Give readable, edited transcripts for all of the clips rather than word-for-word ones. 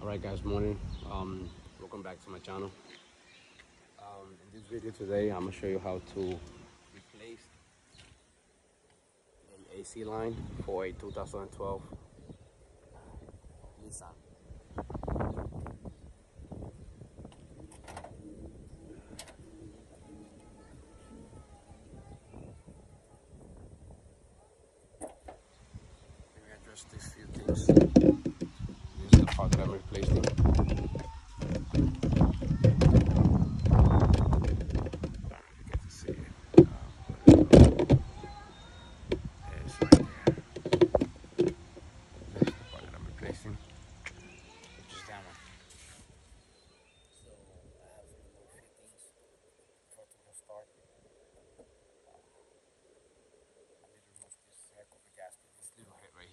Alright guys, morning. Welcome back to my channel. In this video today, I'm going to show you how to replace an AC line for a 2012 Nissan. Let me address these few things. This is the part that I'm replacing.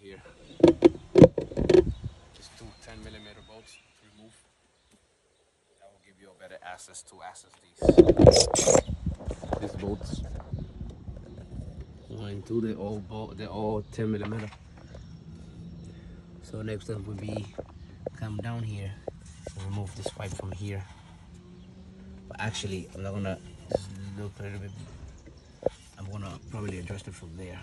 Here, just two 10mm bolts to remove. That will give you a better access to these bolts. One, two, they're all 10mm. So next step would be come down here and remove this pipe from here. But actually, I'm not gonna just look a little bit. I'm gonna probably adjust it from there.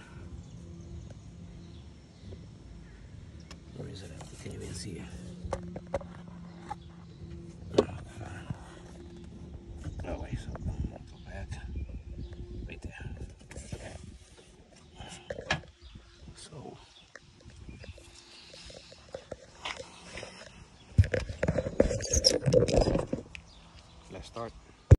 Where is it? You can't even see it. Oh wait, so go back. Right there. So